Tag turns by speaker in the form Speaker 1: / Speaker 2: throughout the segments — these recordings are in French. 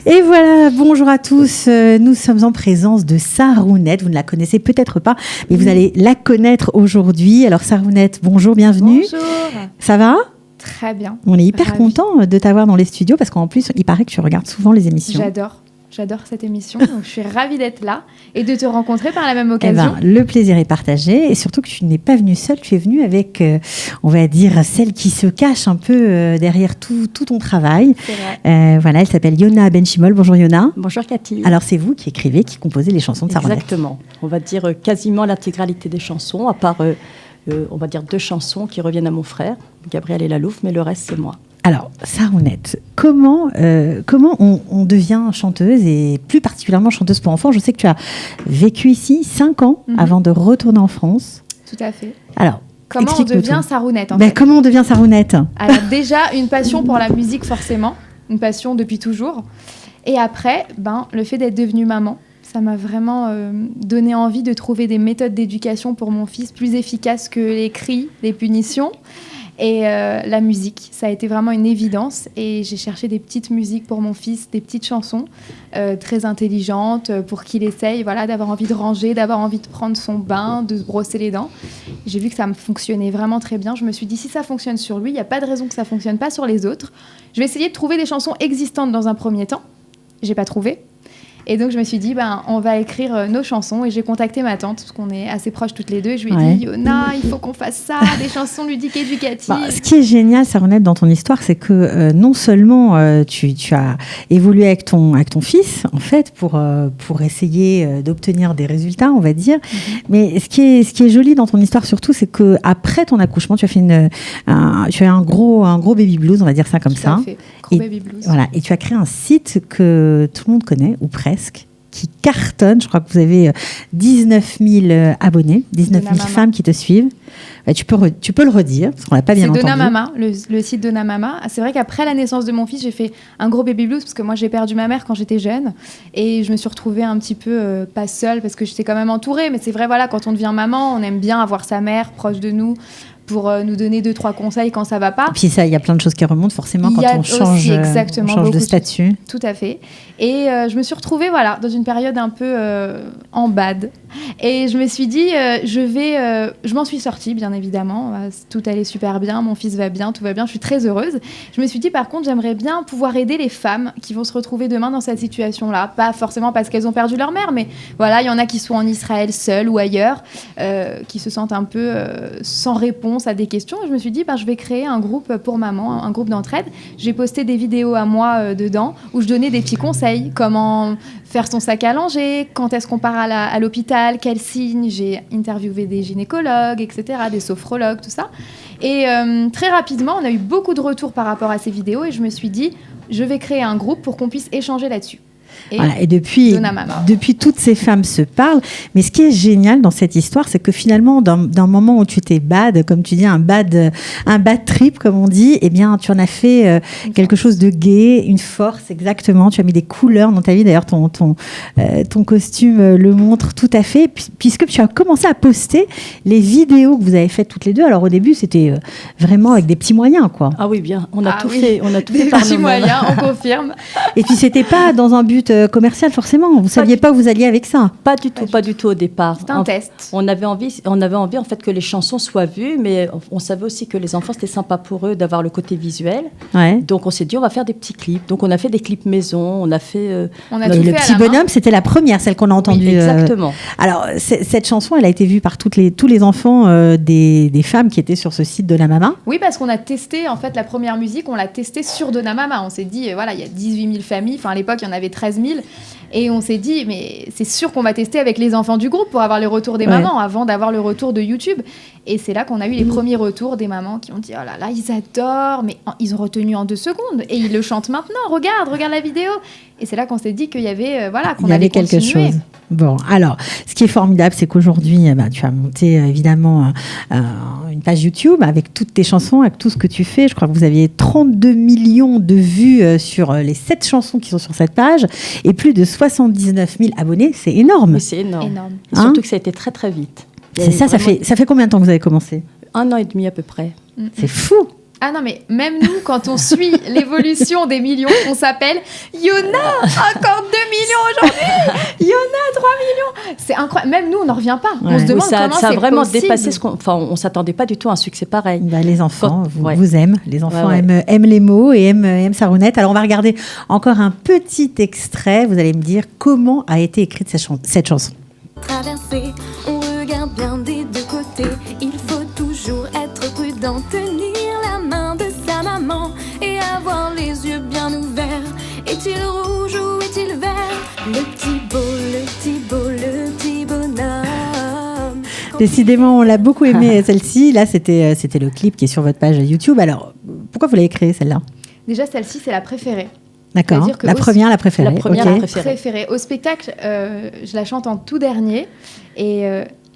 Speaker 1: Et voilà, bonjour à tous. Nous sommes en présence de Sarounette. Vous ne la connaissez peut-être pas, mais vous allez la connaître aujourd'hui. Alors Sarounette, bonjour, bienvenue.
Speaker 2: Bonjour.
Speaker 1: Ça va ?
Speaker 2: Très bien.
Speaker 1: On est hyper content de t'avoir dans les studios parce qu'en plus, il paraît que tu regardes souvent les émissions.
Speaker 2: J'adore cette émission, donc je suis ravie d'être là et de te rencontrer par la même occasion.
Speaker 1: Le plaisir est partagé et surtout que tu n'es pas venue seule, tu es venue avec, on va dire, celle qui se cache un peu derrière tout ton travail.
Speaker 2: C'est vrai.
Speaker 1: Voilà, elle s'appelle Yona Benchimol. Bonjour Yona.
Speaker 3: Bonjour Cathy.
Speaker 1: Alors c'est vous qui écrivez, qui composez les chansons de Sarounette.
Speaker 3: Exactement. On va dire quasiment l'intégralité des chansons, à part, on va dire 2 chansons qui reviennent à mon frère, Gabriel et Lalouf, mais le reste c'est moi.
Speaker 1: Alors, Sarounette, comment on devient chanteuse et plus particulièrement chanteuse pour enfants ? Je sais que tu as vécu ici 5 ans avant de retourner en France.
Speaker 2: Tout à fait.
Speaker 1: Alors,
Speaker 2: comment on devient Sarounette en fait ?
Speaker 1: Comment on devient Sarounette ?
Speaker 2: Alors déjà, une passion pour la musique forcément, une passion depuis toujours. Et après, le fait d'être devenue maman, ça m'a vraiment donné envie de trouver des méthodes d'éducation pour mon fils plus efficaces que les cris, les punitions. Et la musique, ça a été vraiment une évidence. Et j'ai cherché des petites musiques pour mon fils, des petites chansons très intelligentes pour qu'il essaye d'avoir envie de ranger, d'avoir envie de prendre son bain, de se brosser les dents. J'ai vu que ça me fonctionnait vraiment très bien. Je me suis dit, si ça fonctionne sur lui, il n'y a pas de raison que ça ne fonctionne pas sur les autres. Je vais essayer de trouver des chansons existantes dans un premier temps. Je n'ai pas trouvé. Et donc, je me suis dit, on va écrire nos chansons. Et j'ai contacté ma tante, parce qu'on est assez proches toutes les deux. Et je lui ai dit, Yona, il faut qu'on fasse ça, des chansons ludiques éducatives.
Speaker 1: Ce qui est génial, Sarounette, dans ton histoire, c'est que non seulement tu as évolué avec ton fils, en fait, pour essayer d'obtenir des résultats, on va dire. Mais ce qui est joli dans ton histoire, surtout, c'est qu'après ton accouchement, tu as fait un gros baby blues, on va dire ça comme ça.
Speaker 2: Tout à fait. Gros baby blues.
Speaker 1: Voilà. Et tu as créé un site que tout le monde connaît, ou presque, qui cartonne. Je crois que vous avez 19 000 abonnés, 19 000 femmes qui te suivent. Tu peux le redire, parce qu'on ne l'a pas bien entendu.
Speaker 2: C'est Donna Mama, le site Donna Mama. C'est vrai qu'après la naissance de mon fils, j'ai fait un gros baby blues, parce que moi, j'ai perdu ma mère quand j'étais jeune. Et je me suis retrouvée un petit peu pas seule, parce que j'étais quand même entourée. Mais c'est vrai, quand on devient maman, on aime bien avoir sa mère proche de nous, pour nous donner 2-3 conseils quand ça va pas.
Speaker 1: Et puis ça, il y a plein de choses qui remontent forcément quand on change de statut.
Speaker 2: Tout à fait. Et je me suis retrouvée dans une période un peu en bad. Et je me suis dit, je m'en suis sortie, bien évidemment. Tout allait super bien, mon fils va bien, tout va bien, je suis très heureuse. Je me suis dit, par contre, j'aimerais bien pouvoir aider les femmes qui vont se retrouver demain dans cette situation-là. Pas forcément parce qu'elles ont perdu leur mère, mais il y en a qui sont en Israël seules ou ailleurs, qui se sentent un peu sans réponse à des questions. Et je me suis dit, je vais créer un groupe pour maman, un groupe d'entraide. J'ai posté des vidéos à moi dedans où je donnais des petits conseils, comment faire son sac à langer, quand est-ce qu'on part à l'hôpital, quels signes. J'ai interviewé des gynécologues, etc., des sophrologues, tout ça. Et très rapidement, on a eu beaucoup de retours par rapport à ces vidéos et je me suis dit, je vais créer un groupe pour qu'on puisse échanger là-dessus.
Speaker 1: Et depuis, toutes ces femmes se parlent. Mais ce qui est génial dans cette histoire, c'est que finalement, d'un moment où tu étais bad, comme tu dis, un bad trip, comme on dit, eh bien, tu en as fait quelque chose de gai, une force, exactement. Tu as mis des couleurs dans ta vie. D'ailleurs, ton costume le montre tout à fait, puisque tu as commencé à poster les vidéos que vous avez faites toutes les deux. Alors, au début, c'était vraiment avec des petits moyens, quoi.
Speaker 3: Ah oui, bien. On a tout fait
Speaker 2: des
Speaker 3: par
Speaker 2: petits moyens, on confirme.
Speaker 1: Et puis, c'était pas dans un but commercial forcément. Vous ne saviez pas où vous alliez avec ça.
Speaker 3: Pas du tout au départ.
Speaker 2: C'était un test.
Speaker 3: On avait envie en fait que les chansons soient vues, mais on savait aussi que les enfants, c'était sympa pour eux d'avoir le côté visuel. Ouais. Donc on s'est dit, on va faire des petits clips. Donc on a fait des clips maison, on a fait...
Speaker 1: le petit bonhomme, c'était la première, celle qu'on a entendue.
Speaker 3: Oui, exactement.
Speaker 1: Alors, cette chanson, elle a été vue par tous les enfants des femmes qui étaient sur ce site de la Mama.
Speaker 2: Oui, parce qu'on a testé, en fait, la première musique, on l'a testée sur Donna Mama. On s'est dit, il y a 18 000 familles. Enfin, à l'époque, il y en avait 13 000. Et on s'est dit, mais c'est sûr qu'on va tester avec les enfants du groupe pour avoir les retours des mamans avant d'avoir le retour de YouTube. Et c'est là qu'on a eu les premiers retours des mamans qui ont dit, oh là là, ils adorent, mais ils ont retenu en 2 secondes. Et ils le chantent maintenant, regarde la vidéo. Et c'est là qu'on s'est dit qu'il y avait, qu'on allait
Speaker 1: quelque
Speaker 2: continuer.
Speaker 1: chose. Bon, alors, ce qui est formidable, c'est qu'aujourd'hui, tu as monté évidemment une page YouTube avec toutes tes chansons, avec tout ce que tu fais. Je crois que vous aviez 32 millions de vues sur les 7 chansons qui sont sur cette page et plus de 79 000 abonnés. C'est énorme.
Speaker 3: Oui, c'est énorme. Et surtout que ça a été très, très vite.
Speaker 1: C'est ça, ça fait combien de temps que vous avez commencé ?
Speaker 3: 1 an et demi à peu près.
Speaker 1: C'est fou.
Speaker 2: Ah non, mais même nous, quand on suit l'évolution des millions, on s'appelle Yona, encore 2 millions aujourd'hui, Yona, 3 millions. C'est incroyable. Même nous, on n'en revient pas. Ouais. On se demande comment c'est possible. Ça a vraiment dépassé
Speaker 3: on ne s'attendait pas du tout à un succès pareil.
Speaker 1: Bah, les enfants vous aiment. Les enfants aiment les mots et aiment Sarounette. Alors, on va regarder encore un petit extrait. Vous allez me dire comment a été écrite cette chanson.
Speaker 4: Traverser, on regarde bien des deux côtés. Il faut toujours être prudent, tenir la main de sa maman et avoir les yeux bien ouverts. Est-il rouge ou est-il vert? Le petit beau, le petit beau, le petit bonhomme.
Speaker 1: Décidément, on l'a beaucoup aimée celle-ci. Là, c'était le clip qui est sur votre page YouTube. Alors, pourquoi vous l'avez créée celle-là?
Speaker 2: Déjà, celle-ci, c'est la préférée.
Speaker 1: D'accord, la première, la préférée.
Speaker 2: La première, la préférée. Au spectacle, je la chante en tout dernier. Et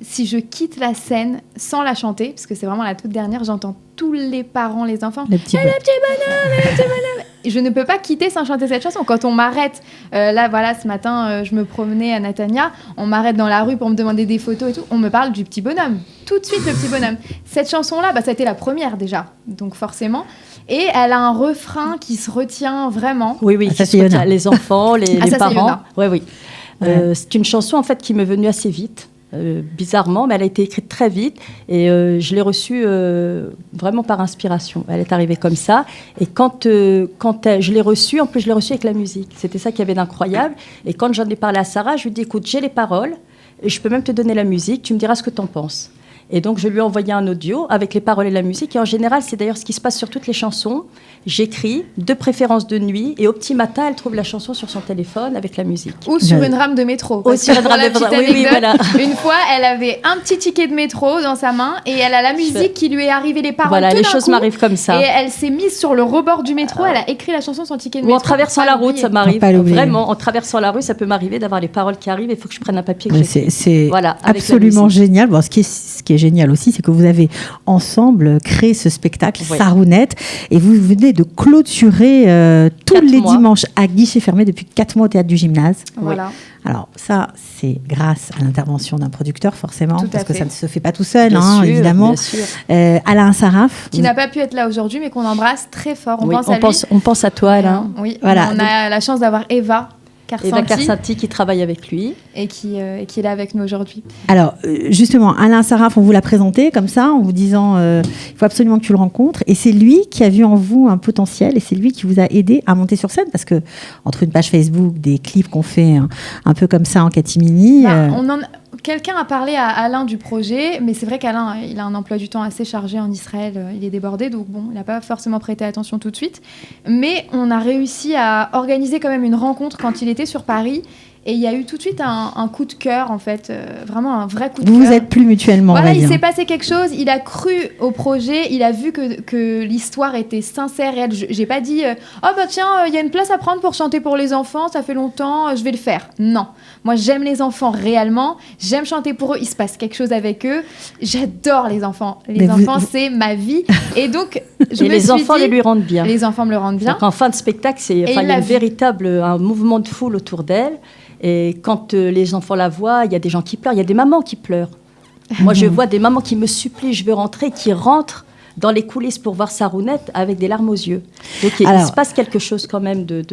Speaker 2: si je quitte la scène sans la chanter, parce que c'est vraiment la toute dernière, j'entends tous les parents, les enfants. Le petit bonhomme. Je ne peux pas quitter sans chanter cette chanson. Quand on m'arrête, là, voilà, ce matin, je me promenais à Natania, on m'arrête dans la rue pour me demander des photos et tout. On me parle du petit bonhomme. Tout de suite, le petit bonhomme. Cette chanson-là, ça a été la première déjà. Donc forcément... Et elle a un refrain qui se retient vraiment.
Speaker 3: Oui, qui se retient. Les enfants, les parents. Oui. C'est une chanson en fait qui m'est venue assez vite, bizarrement, mais elle a été écrite très vite et je l'ai reçue vraiment par inspiration. Elle est arrivée comme ça et quand je l'ai reçue, en plus je l'ai reçue avec la musique. C'était ça qu'il y avait d'incroyable. Et quand j'en ai parlé à Sarah, je lui ai dit écoute, j'ai les paroles et je peux même te donner la musique. Tu me diras ce que tu en penses. Et donc, je lui ai envoyé un audio avec les paroles et la musique. Et en général, c'est d'ailleurs ce qui se passe sur toutes les chansons. J'écris, de préférence de nuit. Et au petit matin, elle trouve la chanson sur son téléphone avec la musique.
Speaker 2: Ou sur une rame de métro.
Speaker 3: Ou sur une rame de métro.
Speaker 2: Oui, voilà. Une fois, elle avait un petit ticket de métro dans sa main. Et elle a la musique qui lui est arrivée, les paroles.
Speaker 3: Voilà, les choses m'arrivent comme ça.
Speaker 2: Et elle s'est mise sur le rebord du métro. Elle a écrit la chanson sur le ticket de métro.
Speaker 3: Ou en traversant la route, ça m'arrive. Vraiment, en traversant la rue, ça peut m'arriver d'avoir les paroles qui arrivent. Il faut que je prenne un papier.
Speaker 1: C'est absolument génial. Bon, ce qui est génial aussi, c'est que vous avez ensemble créé ce spectacle Sarounette et vous venez de clôturer tous les dimanches à guichet fermé depuis 4 mois au Théâtre du Gymnase.
Speaker 2: Voilà.
Speaker 1: Alors ça, c'est grâce à l'intervention d'un producteur forcément, parce que ça ne se fait pas tout seul,
Speaker 3: bien sûr,
Speaker 1: évidemment.
Speaker 3: Bien sûr.
Speaker 1: Alain Saraf.
Speaker 2: Qui n'a pas pu être là aujourd'hui, mais qu'on embrasse très fort.
Speaker 3: On pense à toi, Alain.
Speaker 2: Oui, voilà. On a la chance d'avoir Eva
Speaker 3: Carsanti qui travaille avec lui.
Speaker 2: Et qui est là avec nous aujourd'hui.
Speaker 1: Alors, justement, Alain Saraf, on vous l'a présenté comme ça, en vous disant il faut absolument que tu le rencontres. Et c'est lui qui a vu en vous un potentiel et c'est lui qui vous a aidé à monter sur scène. Parce que entre une page Facebook, des clips qu'on fait un peu comme ça en catimini...
Speaker 2: Quelqu'un a parlé à Alain du projet, mais c'est vrai qu'Alain, il a un emploi du temps assez chargé en Israël, il est débordé, donc bon, il n'a pas forcément prêté attention tout de suite. Mais on a réussi à organiser quand même une rencontre quand il était sur Paris. Et il y a eu tout de suite un coup de cœur, en fait, vraiment un vrai coup de cœur.
Speaker 1: Vous êtes plus mutuellement.
Speaker 2: Voilà, il s'est passé quelque chose, il a cru au projet, il a vu que l'histoire était sincère, réelle. J'ai pas dit « Oh bah tiens, il y a une place à prendre pour chanter pour les enfants, ça fait longtemps, je vais le faire. » Non, moi j'aime les enfants réellement, j'aime chanter pour eux, il se passe quelque chose avec eux. J'adore les enfants. Les enfants, c'est ma vie. Et donc,
Speaker 3: les enfants lui rendent bien.
Speaker 2: Les enfants me le rendent bien.
Speaker 3: Donc, en fin de spectacle, il y a un mouvement de foule autour d'elle. Et quand les enfants la voient, il y a des gens qui pleurent, il y a des mamans qui pleurent. Moi, je vois des mamans qui me supplient, je veux rentrer, qui rentrent dans les coulisses pour voir Sarounette avec des larmes aux yeux. Donc, il se passe quelque chose quand même de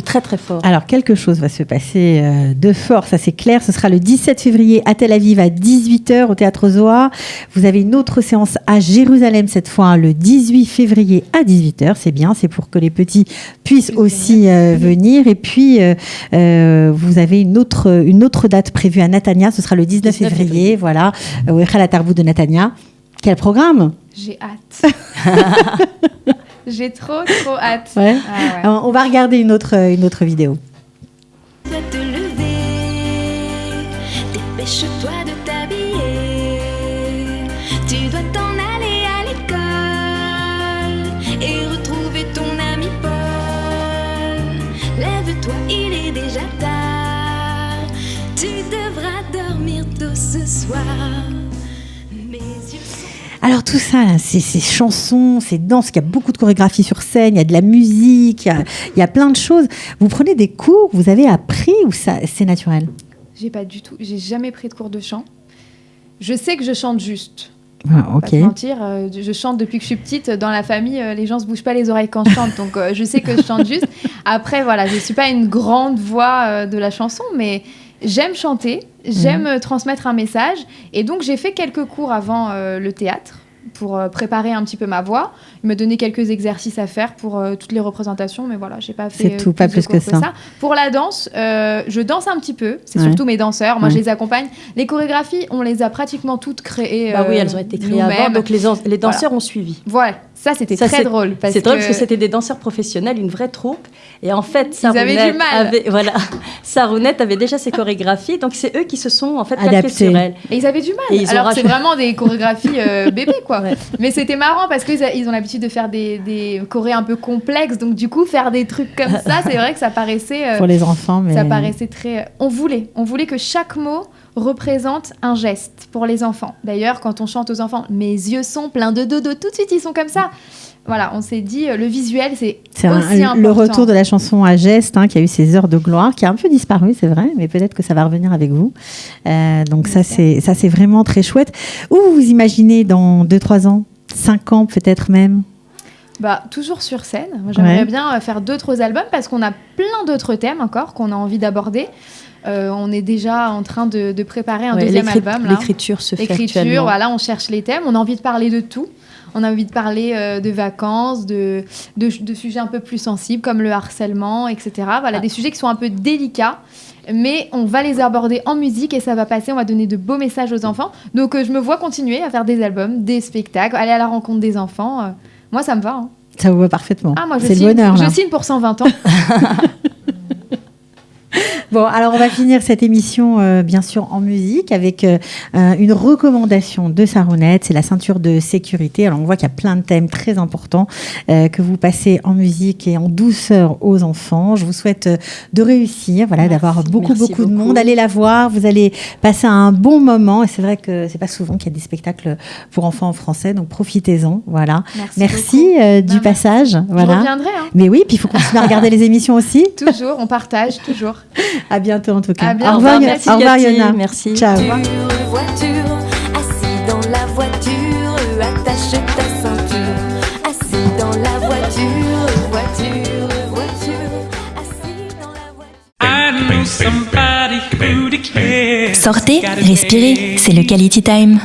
Speaker 3: très, très fort.
Speaker 1: Alors, quelque chose va se passer de fort, ça c'est clair. Ce sera le 17 février à Tel Aviv à 18h au Théâtre Zohar. Vous avez une autre séance à Jérusalem cette fois, le 18 février à 18h. C'est bien, c'est pour que les petits puissent aussi venir. Et puis, vous avez une autre date prévue à Natania. Ce sera le 19 février. Voilà, au Echal HaTarbout de Natania. Quel programme ?
Speaker 2: J'ai hâte. J'ai trop hâte.
Speaker 1: Ouais. Ah ouais. On va regarder une autre vidéo.
Speaker 4: Tu dois te lever, dépêche-toi de t'habiller. Tu dois t'en aller à l'école et retrouver ton ami Paul. Lève-toi, il est déjà tard. Tu devras dormir tôt ce soir.
Speaker 1: Alors tout ça, là, ces chansons, ces danses, il y a beaucoup de chorégraphie sur scène, il y a de la musique, il y a plein de choses. Vous prenez des cours, vous avez appris ou ça, c'est naturel ?
Speaker 2: J'ai jamais pris de cours de chant. Je sais que je chante juste.
Speaker 1: Ah, ok.
Speaker 2: Pas te mentir, je chante depuis que je suis petite. Dans la famille, les gens se bougent pas les oreilles quand je chante, donc je sais que je chante juste. Après, voilà, je suis pas une grande voix de la chanson, mais j'aime chanter, j'aime transmettre un message, et donc j'ai fait quelques cours avant le théâtre pour préparer un petit peu ma voix. Il me donnait quelques exercices à faire pour toutes les représentations, mais voilà, j'ai pas fait
Speaker 1: c'est tout, pas plus que ça.
Speaker 2: Pour la danse, je danse un petit peu, c'est surtout mes danseurs, moi je les accompagne. Les chorégraphies, on les a pratiquement toutes créées.
Speaker 3: Oui, elles ont été créées avant, donc les danseurs ont suivi.
Speaker 2: Voilà, ça c'était très drôle.
Speaker 3: C'est drôle parce que c'était des danseurs professionnels, une vraie troupe, et en fait, Sarounette avait déjà ses chorégraphies, donc c'est eux qui se sont en fait calqués sur elle.
Speaker 2: Et ils avaient du mal. Alors c'est vraiment des chorégraphies bébés, quoi. Ouais. Mais c'était marrant parce qu'ils ont l'habitude de faire des chorés un peu complexes, donc du coup faire des trucs comme ça, c'est vrai que ça paraissait
Speaker 1: pour les enfants, mais
Speaker 2: ça paraissait très. On voulait que chaque mot représente un geste pour les enfants. D'ailleurs, quand on chante aux enfants, mes yeux sont pleins de dodo, tout de suite ils sont comme ça. Voilà, on s'est dit, le visuel, c'est aussi important.
Speaker 1: Le retour de la chanson à geste, qui a eu ses heures de gloire, qui a un peu disparu, c'est vrai, mais peut-être que ça va revenir avec vous. Donc ça, c'est vraiment très chouette. Où vous imaginez dans 2-3 ans, 5 ans peut-être même?
Speaker 2: Toujours sur scène. Moi, j'aimerais bien faire d'autres albums parce qu'on a plein d'autres thèmes encore qu'on a envie d'aborder. On est déjà en train de préparer un deuxième album.
Speaker 3: L'écriture se fait actuellement.
Speaker 2: Voilà, on cherche les thèmes. On a envie de parler de tout. On a envie de parler de vacances, de sujets un peu plus sensibles comme le harcèlement, etc. Voilà, des sujets qui sont un peu délicats, mais on va les aborder en musique et ça va passer. On va donner de beaux messages aux enfants. Donc je me vois continuer à faire des albums, des spectacles, aller à la rencontre des enfants. Moi, ça me va.
Speaker 1: Ça vous va parfaitement.
Speaker 2: Moi,
Speaker 1: c'est le bonheur.
Speaker 2: Je signe pour 120 ans.
Speaker 1: Bon, alors on va finir cette émission bien sûr en musique avec une recommandation de Sarounette, c'est la ceinture de sécurité. Alors on voit qu'il y a plein de thèmes très importants que vous passez en musique et en douceur aux enfants. Je vous souhaite de réussir, d'avoir beaucoup de monde. Allez la voir, vous allez passer un bon moment et c'est vrai que c'est pas souvent qu'il y a des spectacles pour enfants en français, donc profitez-en. Voilà. Merci du passage. Voilà.
Speaker 2: Je reviendrai.
Speaker 1: Mais oui, puis il faut continuer à regarder les émissions aussi.
Speaker 2: Toujours, on partage toujours.
Speaker 1: À bientôt en tout cas.
Speaker 2: Au revoir,
Speaker 1: Yona.
Speaker 3: Merci.
Speaker 1: Ciao.
Speaker 4: Voiture, assis dans la voiture, attache ta ceinture. Assis dans la voiture, assis dans la voiture.
Speaker 5: Sortez, respirez, c'est le Quality Time.